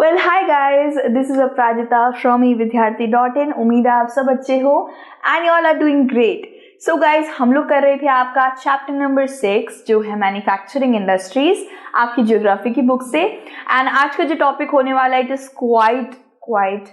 Well hi guys, this is Aparajita from evidyarthi.in। उम्मीद है आप सब अच्छे हो and you all are doing great. So guys, हम लोग कर रहे थे आपका चैप्टर नंबर 6 जो है मैन्युफैक्चरिंग इंडस्ट्रीज, आपकी ज्योग्राफी की बुक से। एंड आज का जो टॉपिक होने वाला है it is quite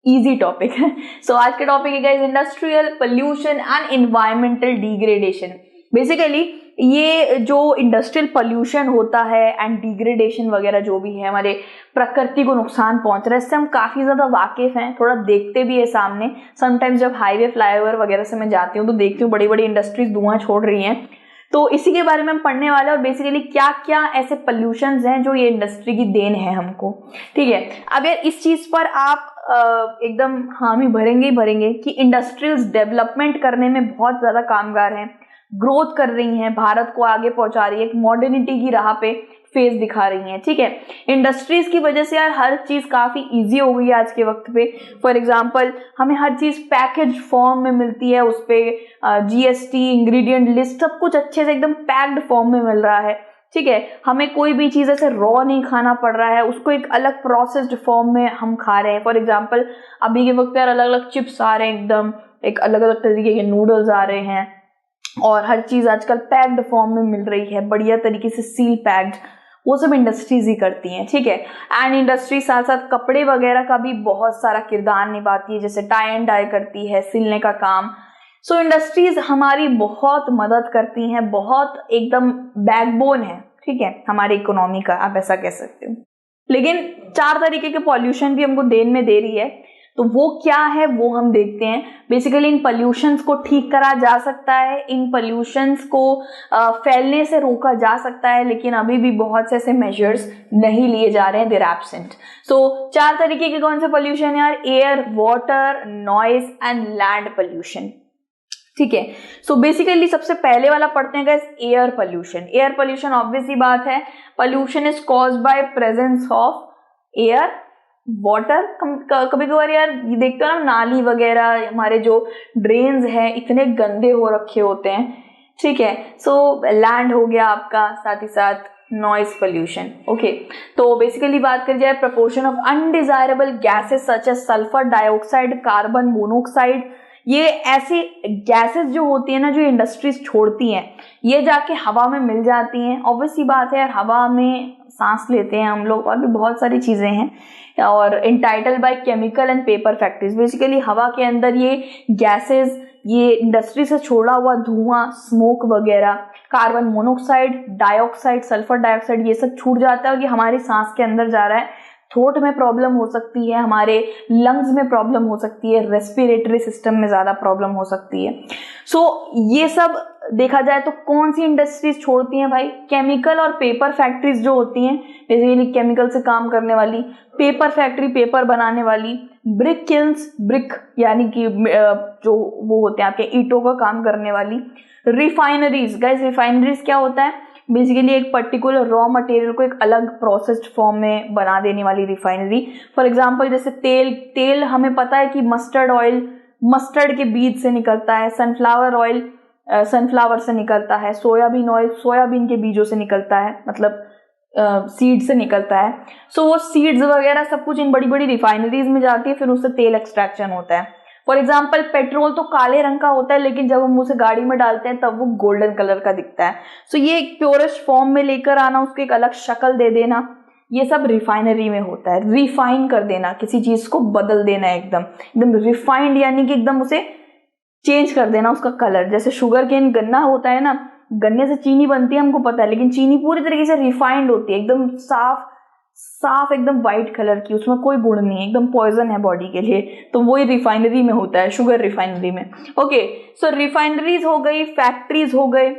easy topic है। सो आज का टॉपिक है guys industrial pollution and environmental degradation. Basically ये जो इंडस्ट्रियल पोल्यूशन होता है एंड डिग्रेडेशन वगैरह जो भी है, हमारे प्रकृति को नुकसान पहुंच रहा है, इससे हम काफ़ी ज़्यादा वाकिफ़ हैं, थोड़ा देखते भी है सामने। समटाइम्स जब हाईवे फ्लाईओवर वगैरह से मैं जाती हूँ तो देखती हूँ बड़ी बड़ी इंडस्ट्रीज धुआं छोड़ रही हैं। तो इसी के बारे में हम पढ़ने वाले हैं और बेसिकली क्या क्या ऐसे पोल्यूशंस हैं जो ये इंडस्ट्री की देन है हमको। ठीक है, अब यार इस चीज़ पर आप एकदम हामी भरेंगे कि इंडस्ट्रियल डेवलपमेंट करने में बहुत ज़्यादा कामगार हैं, ग्रोथ कर रही हैं, भारत को आगे पहुंचा रही है, एक मॉडर्निटी की राह पे फेस दिखा रही हैं। ठीक है, इंडस्ट्रीज की वजह से यार हर चीज काफी इजी हो गई है आज के वक्त पे। फॉर एग्जांपल हमें हर चीज पैकेज फॉर्म में मिलती है, उस पे जीएसटी, इंग्रेडिएंट लिस्ट, सब कुछ अच्छे से एकदम पैक्ड फॉर्म में मिल रहा है। ठीक है, हमें कोई भी चीज ऐसे रॉ नहीं खाना पड़ रहा है, उसको एक अलग प्रोसेस्ड फॉर्म में हम खा रहे हैं। फॉर एग्जाम्पल अभी के वक्त यार अलग अलग चिप्स आ रहे हैं, एकदम एक अलग अलग तरीके के नूडल्स आ रहे हैं और हर चीज आजकल पैक्ड फॉर्म में मिल रही है, बढ़िया तरीके से सील पैक्ड। वो सब इंडस्ट्रीज ही करती हैं। ठीक है, एंड इंडस्ट्री साथ साथ कपड़े वगैरह का भी बहुत सारा किरदार निभाती है, जैसे टाई एंड डाई करती है, सिलने का काम। सो इंडस्ट्रीज हमारी बहुत मदद करती हैं, बहुत एकदम बैकबोन है, ठीक है, हमारी इकोनॉमी का, आप ऐसा कह सकते हो। लेकिन 4 तरीके के पॉल्यूशन भी हमको देन में दे रही है, तो वो क्या है वो हम देखते हैं। बेसिकली इन पोल्यूशंस को ठीक करा जा सकता है, इन पोल्यूशंस को फैलने से रोका जा सकता है, लेकिन अभी भी बहुत से ऐसे मेजर्स नहीं लिए जा रहे हैं, देयर एब्सेंट। सो 4 तरीके के कौन से पोल्यूशन यार? Air, water, noise and land pollution. ठीक है, सो बेसिकली सबसे पहले वाला पढ़ते हैं guys, air pollution. Air pollution obvious ही बात है, pollution is caused by presence of air, water. कभी कभार यार ये देखते हो ना, नाली वगैरह, हमारे जो ड्रेन्स हैं इतने गंदे हो रखे होते हैं। ठीक है, सो लैंड हो गया आपका, साथ ही साथ नॉइज पोल्यूशन। ओके, तो बेसिकली बात कर जाए proportion of undesirable gases such as sulphur dioxide, carbon monoxide, ये ऐसी गैसेस जो होती है ना, जो इंडस्ट्रीज छोड़ती हैं, ये जाके हवा में मिल जाती हैं। ऑब्वियस सी बात है यार, हवा में सांस लेते हैं हम लोग और भी बहुत सारी चीजें हैं। और entitle by chemical and paper factories, basically हवा के अंदर ये गैसेस, ये इंडस्ट्री से छोड़ा हुआ धुआं, स्मोक वगैरह, carbon monoxide, dioxide, sulphur dioxide, ये सब छूट जाता है कि हमारी सांस के अंदर जा रहा है। थ्रोट में प्रॉब्लम हो सकती है, हमारे लंग्स में प्रॉब्लम हो सकती है, रेस्पिरेटरी सिस्टम में ज़्यादा प्रॉब्लम हो सकती है। सो ये सब देखा जाए तो कौन सी इंडस्ट्रीज छोड़ती हैं भाई? केमिकल और पेपर फैक्ट्रीज जो होती हैं, बेसिकली केमिकल से काम करने वाली, पेपर फैक्ट्री पेपर बनाने वाली, ब्रिक किल्स, ब्रिक यानी कि जो वो होते हैं आपके ईंटों का काम करने वाली, रिफाइनरीज। गाइस रिफाइनरीज क्या होता है? बेसिकली एक पर्टिकुलर रॉ मटेरियल को एक अलग प्रोसेस्ड फॉर्म में बना देने वाली रिफाइनरी। फॉर एग्जांपल जैसे तेल हमें पता है कि मस्टर्ड ऑयल मस्टर्ड के बीज से निकलता है, सनफ्लावर ऑयल सनफ्लावर से निकलता है, सोयाबीन ऑयल सोयाबीन के बीजों से निकलता है, मतलब सीड से निकलता है। सो वो सीड्स वगैरह सब कुछ इन बड़ी बड़ी रिफाइनरीज में जाती है, फिर उससे तेल एक्सट्रैक्शन होता है। फॉर एग्जाम्पल पेट्रोल तो काले रंग का होता है, लेकिन जब हम उसे गाड़ी में डालते हैं तब वो गोल्डन कलर का दिखता है। सो ये एक प्योरेस्ट फॉर्म में लेकर आना, उसको एक अलग शक्ल दे देना, ये सब रिफाइनरी में होता है। रिफाइन कर देना, किसी चीज को बदल देना, एकदम रिफाइंड यानी कि एकदम उसे चेंज कर देना उसका कलर। जैसे शुगर केन गन्ना होता है ना, गन्ने से चीनी बनती है हमको पता है, लेकिन चीनी पूरी तरीके से रिफाइंड होती है, एकदम साफ एकदम व्हाइट कलर की, उसमें कोई गुण नहीं है, एकदम पॉइजन है बॉडी के लिए। तो वही रिफाइनरी में होता है, शुगर रिफाइनरी में। ओके, सो रिफाइनरीज हो गई, फैक्ट्रीज हो गए,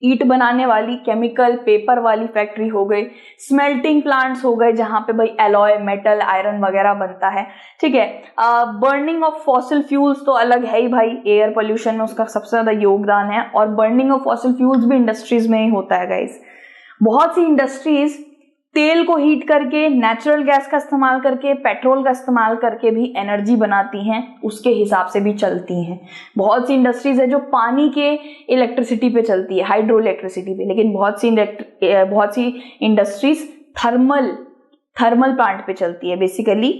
ईंट बनाने वाली, केमिकल पेपर वाली फैक्ट्री हो गई, स्मेल्टिंग प्लांट्स हो गए जहां पे भाई एलॉय, मेटल, आयरन वगैरह बनता है। ठीक है, बर्निंग ऑफ फॉसिल फ्यूल्स तो अलग है ही भाई, एयर पोल्यूशन में उसका सबसे ज्यादा योगदान है, और बर्निंग ऑफ फॉसिल फ्यूल्स भी इंडस्ट्रीज में ही होता है गाइस। बहुत सी इंडस्ट्रीज तेल को हीट करके, नेचुरल गैस का इस्तेमाल करके, पेट्रोल का इस्तेमाल करके भी एनर्जी बनाती हैं, उसके हिसाब से भी चलती हैं। बहुत सी इंडस्ट्रीज है जो पानी के इलेक्ट्रिसिटी पे चलती है, हाइड्रो इलेक्ट्रिसिटी पे, लेकिन बहुत सी इंडस्ट्रीज थर्मल प्लांट पे चलती है। बेसिकली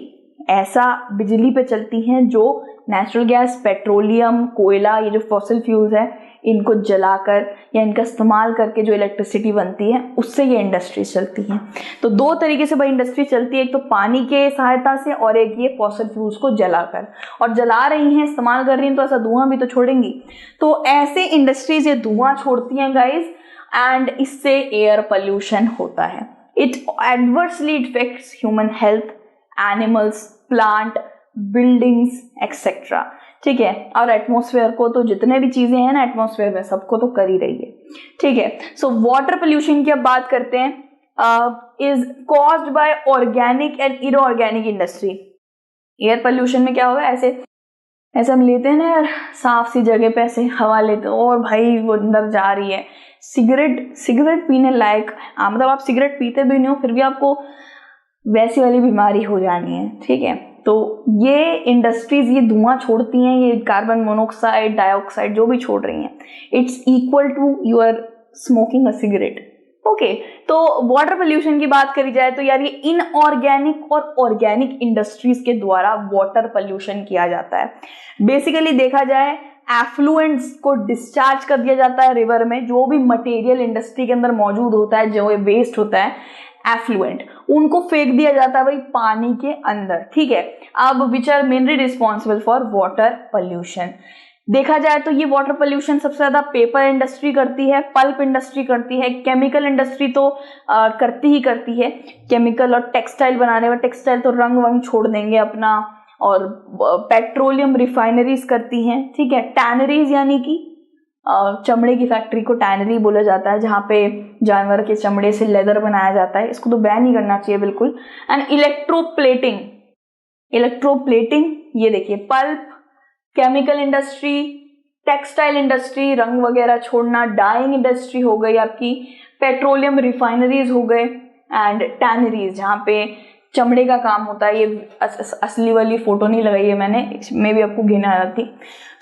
ऐसा बिजली पे चलती हैं जो नेचुरल गैस, पेट्रोलियम, कोयला, ये जो फॉसिल फ्यूल्स है इनको जलाकर या इनका इस्तेमाल करके जो इलेक्ट्रिसिटी बनती है उससे ये इंडस्ट्रीज चलती हैं। तो दो तरीके से भाई इंडस्ट्री चलती है, एक तो पानी के सहायता से और एक ये फॉसिल फ्यूल्स को जलाकर, और जला रही हैं, इस्तेमाल कर रही हैं तो ऐसा धुआं भी तो छोड़ेंगी। तो ऐसे इंडस्ट्रीज ये धुआं छोड़ती हैं गाइज, एंड इससे एयर पोल्यूशन होता है। It adversely effects human health, animals, plant, buildings etcetera. ठीक है, और एटमॉस्फेयर को तो जितने भी चीजें हैं ना एटमॉस्फेयर में सबको तो कर ही रही है। ठीक है, सो वाटर पोल्यूशन की अब बात करते हैं। Is caused bye organic and inorganic industry. Air pollution में क्या होगा, ऐसे हम लेते हैं ना यार साफ सी जगह पे ऐसे हवा लेते हैं और भाई वो अंदर जा रही है। सिगरेट पीने लायक, मतलब आप सिगरेट पीते भी नहीं हो फिर भी आपको वैसी वाली बीमारी हो जानी है। ठीक है, तो ये इंडस्ट्रीज ये धुआं छोड़ती हैं, ये कार्बन मोनोऑक्साइड, डाइऑक्साइड जो भी छोड़ रही हैं, it's equal to your smoking a cigarette. Okay, तो वाटर पोल्यूशन की बात करी जाए तो यार ये इनऑर्गेनिक और ऑर्गेनिक इंडस्ट्रीज के द्वारा वाटर पोल्यूशन किया जाता है। बेसिकली देखा जाए एफ्लुएंट्स को डिस्चार्ज कर दिया जाता है रिवर में, जो भी मटेरियल इंडस्ट्री के अंदर मौजूद होता है, जो वेस्ट होता है एफ्लुएंट, उनको फेंक दिया जाता है भाई पानी के अंदर। ठीक है, अब which are mainly responsible for water pollution. देखा जाए तो ये वाटर पोल्यूशन सबसे ज्यादा पेपर इंडस्ट्री करती है, पल्प इंडस्ट्री करती है, केमिकल इंडस्ट्री तो करती ही करती है। केमिकल और टेक्सटाइल बनाने में, टेक्सटाइल तो रंग वंग छोड़ देंगे अपना, और पेट्रोलियम रिफाइनरीज करती हैं। ठीक है, टैनरीज यानी कि चमड़े की फैक्ट्री को टैनरी बोला जाता है, जहाँ पे जानवर के चमड़े से लेदर बनाया जाता है, इसको तो बैन ही करना चाहिए बिल्कुल। एंड इलेक्ट्रोप्लेटिंग ये देखिए, pulp, chemical industry, textile industry, रंग वगैरह छोड़ना, डाइंग इंडस्ट्री हो गई आपकी, पेट्रोलियम रिफाइनरीज हो गए, एंड टैनरीज जहाँ पे चमड़े का काम होता है। ये असली वाली फोटो नहीं लगाई है मैंने, इसमें भी आपको घिन आ जाती।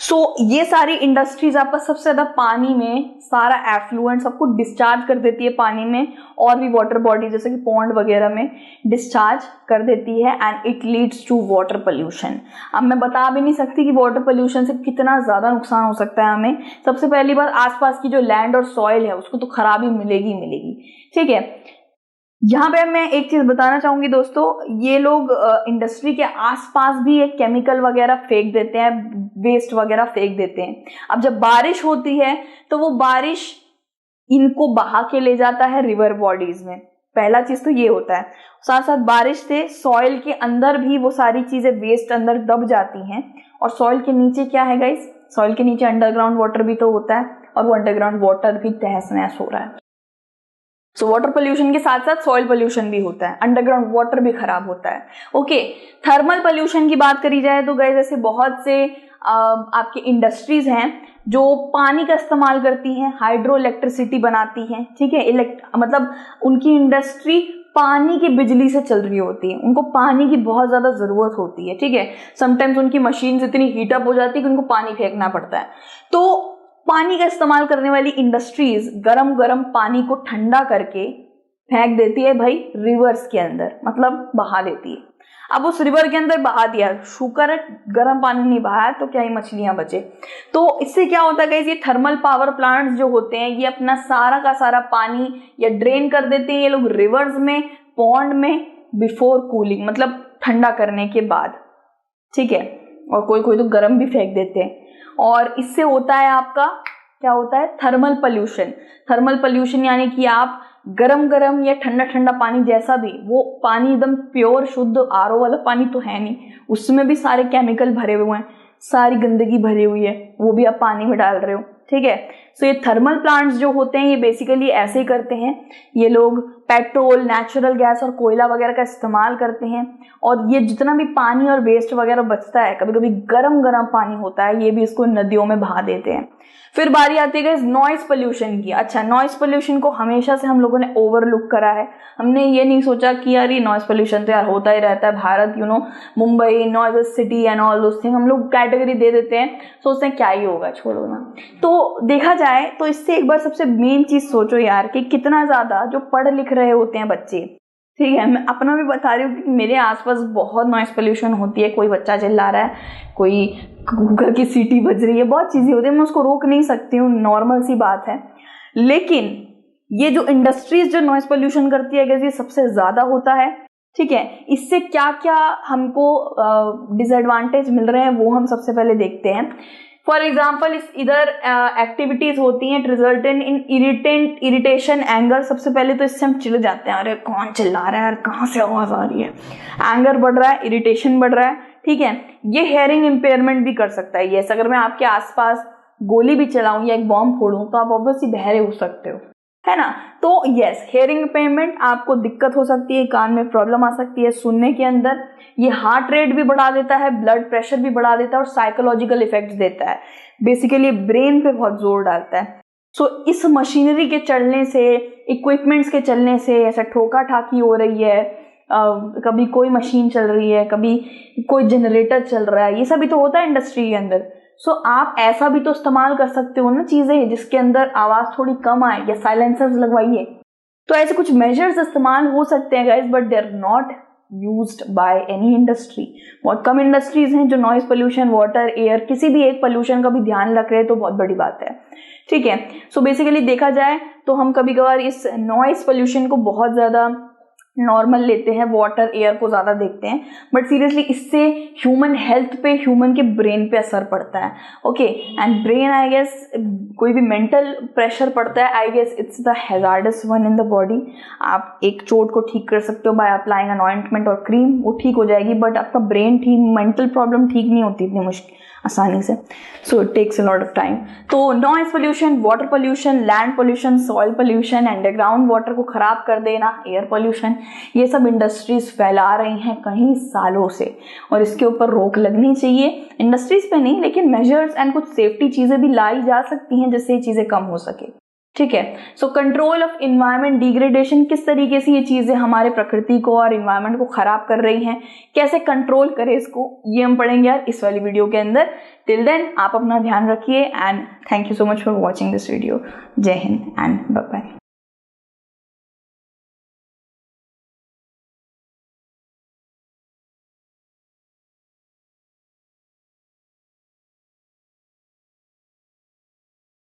सो ये सारी इंडस्ट्रीज आपका सबसे ज्यादा पानी में सारा एफ्लुएंट सबको डिस्चार्ज कर देती है पानी में, और भी वाटर बॉडी जैसे कि पॉन्ड वगैरह में डिस्चार्ज कर देती है, and it leads to water pollution. अब मैं बता भी नहीं सकती कि वाटर पोल्यूशन से कितना ज्यादा नुकसान हो सकता है हमें। सबसे पहली बात, आसपास की जो लैंड और सॉइल है उसको तो खराबी मिलेगी। ठीक है, यहाँ पे मैं एक चीज बताना चाहूंगी दोस्तों, ये लोग इंडस्ट्री के आसपास भी एक केमिकल वगैरह फेंक देते हैं, वेस्ट वगैरह फेंक देते हैं। अब जब बारिश होती है तो वो बारिश इनको बहा के ले जाता है रिवर बॉडीज में। पहला चीज तो ये होता है, साथ साथ बारिश से सॉइल के अंदर भी वो सारी चीजें वेस्ट अंदर दब जाती हैं। और सॉइल के नीचे क्या है गाइस, सॉइल के नीचे अंडरग्राउंड वाटर भी तो होता है, और वो अंडरग्राउंड वाटर भी तहस नहस हो रहा है। सो वाटर पोल्यूशन के साथ साथ सॉइल पोल्यूशन भी होता है, अंडरग्राउंड वाटर भी खराब होता है। ओके, थर्मल पोल्यूशन की बात करी जाए तो गाइस ऐसे बहुत से आपके इंडस्ट्रीज हैं जो पानी का इस्तेमाल करती हैं, हाइड्रो इलेक्ट्रिसिटी बनाती हैं। ठीक है, मतलब उनकी इंडस्ट्री पानी की बिजली से चल रही होती है, उनको पानी की बहुत ज्यादा जरूरत होती है। ठीक है, समटाइम्स उनकी मशीन इतनी हीटअप हो जाती है कि उनको पानी फेंकना पड़ता है। तो पानी का इस्तेमाल करने वाली इंडस्ट्रीज गरम गरम पानी को ठंडा करके फेंक देती है भाई रिवर्स के अंदर, मतलब बहा देती है। अब उस रिवर के अंदर बहा दिया, शुक्र है गर्म पानी नहीं बहाया तो क्या ही मछलियां बचे। तो इससे क्या होता है गाइस, ये थर्मल पावर प्लांट्स जो होते हैं ये अपना सारा का सारा पानी या ड्रेन कर देते हैं ये लोग रिवर्स में, पॉन्ड में, बिफोर कूलिंग, मतलब ठंडा करने के बाद। ठीक है, और कोई कोई तो गर्म भी फेंक देते हैं, और इससे होता है आपका क्या होता है, थर्मल पोल्यूशन। थर्मल पोल्यूशन यानी कि आप गरम गरम या ठंडा ठंडा पानी जैसा भी, वो पानी एकदम प्योर शुद्ध आरओ वाला पानी तो है नहीं, उसमें भी सारे केमिकल भरे हुए हैं, सारी गंदगी भरी हुई है, वो भी आप पानी में डाल रहे हो। ठीक है, सो ये थर्मल प्लांट्स जो होते हैं ये बेसिकली ऐसे ही करते हैं, ये लोग पेट्रोल, नेचुरल गैस और कोयला वगैरह का इस्तेमाल करते हैं, और ये जितना भी पानी और वेस्ट वगैरह बचता है, कभी कभी गरम गरम पानी होता है, ये भी इसको नदियों में बहा देते हैं। फिर बारी आती है नॉइज पोल्यूशन की। अच्छा, नॉइज पोल्यूशन को हमेशा से हम लोगों ने ओवरलुक करा है, हमने ये नहीं सोचा कि यार ये नॉइज पोल्यूशन तो यार होता ही रहता है, Bharat Mumbai noise city and all those thing, हम लोग कैटेगरी दे देते हैं, सोचते हैं क्या ही होगा, छोड़ो ना। तो देखा जाए तो इससे एक बार सबसे मेन चीज सोचो यार कि कितना ज्यादा जो पढ़ लिख रहे होते हैं बच्चे, ठीक है, मैं अपना भी बता रही हूँ कि मेरे आसपास बहुत नॉइस पोल्यूशन होती है, कोई बच्चा चिल्ला रहा है, कोई कुकर की सीटी बज रही है, बहुत चीज़ें होती है, मैं उसको रोक नहीं सकती हूँ, नॉर्मल सी बात है। लेकिन ये जो इंडस्ट्रीज जो नॉइस पोल्यूशन करती है, ये सबसे ज़्यादा होता है। ठीक है, इससे क्या क्या हमको डिसएडवांटेज मिल रहे हैं वो हम सबसे पहले देखते हैं। फॉर एग्जाम्पल, इस इधर एक्टिविटीज होती हैं रिजल्ट इन इरिटेशन, एंगर। सबसे पहले तो इससे हम चिढ़ जाते हैं, अरे कौन चिल्ला रहा है यार, कहाँ से आवाज आ रही है। एंगर बढ़ रहा है, इरिटेशन बढ़ रहा है। ठीक है, ये हेयरिंग इम्पेयरमेंट भी कर सकता है। यस, अगर मैं आपके आसपास गोली भी चलाऊं या एक बॉम्ब फोड़ूं तो आप ऑब्वियसली बहरे हो सकते हो, है ना। तो यस, हेयरिंग इम्पेयरमेंट, आपको दिक्कत हो सकती है, कान में प्रॉब्लम आ सकती है सुनने के अंदर। ये हार्ट रेट भी बढ़ा देता है, ब्लड प्रेशर भी बढ़ा देता है और साइकोलॉजिकल इफेक्ट्स देता है। बेसिकली ब्रेन पे बहुत जोर डालता है। सो इस मशीनरी के चलने से, इक्विपमेंट्स के चलने से ऐसा ठोका ठाकी हो रही है, कभी कोई मशीन चल रही है, कभी कोई जनरेटर चल रहा है, ये सभी तो होता है इंडस्ट्री के अंदर। सो आप ऐसा भी तो इस्तेमाल कर सकते हो ना चीजें जिसके अंदर आवाज थोड़ी कम आए, या साइलेंसर्स लगवाइए। तो ऐसे कुछ मेजर्स इस्तेमाल हो सकते हैं guys, but they are not used by any industry. बहुत कम इंडस्ट्रीज हैं जो नॉइज पोल्यूशन, वाटर, एयर, किसी भी एक पोल्यूशन का भी ध्यान रख रहे हैं, तो बहुत बड़ी बात है। ठीक है, सो बेसिकली देखा जाए तो हम कभी कभार इस नॉइज पोल्यूशन को बहुत ज्यादा नॉर्मल लेते हैं, वाटर, एयर को ज्यादा देखते हैं, बट सीरियसली इससे ह्यूमन हेल्थ पे, ह्यूमन के ब्रेन पे असर पड़ता है। Okay, and brain, I guess कोई भी मेंटल प्रेशर पड़ता है, I guess it's the hazardous one in the body. आप एक चोट को ठीक कर सकते हो बाय अप्लाइंग एन ऑइंटमेंट और क्रीम, वो ठीक हो जाएगी, बट आपका ब्रेन ठीक, मेंटल प्रॉब्लम ठीक नहीं होती इतनी मुश्किल आसानी से। So it takes a lot of time. तो noise pollution, water pollution, land pollution, soil pollution, underground water को खराब कर देना, एयर पोल्यूशन, ये सब इंडस्ट्रीज फैला रही हैं कई सालों से, और इसके ऊपर रोक लगनी चाहिए। इंडस्ट्रीज पे नहीं, लेकिन मेजर्स एंड कुछ सेफ्टी चीजें भी लाई जा सकती हैं जिससे ये चीजें कम हो सके। ठीक है, so control of environment degradation, किस तरीके से ये चीजें हमारे प्रकृति को और इन्वायरमेंट को खराब कर रही हैं, कैसे कंट्रोल करें इसको, ये हम पढ़ेंगे यार इस वाली वीडियो के अंदर। टिल देन आप अपना ध्यान रखिए, and thank you so much for watching this video. जय हिंद एंड बाय बाय।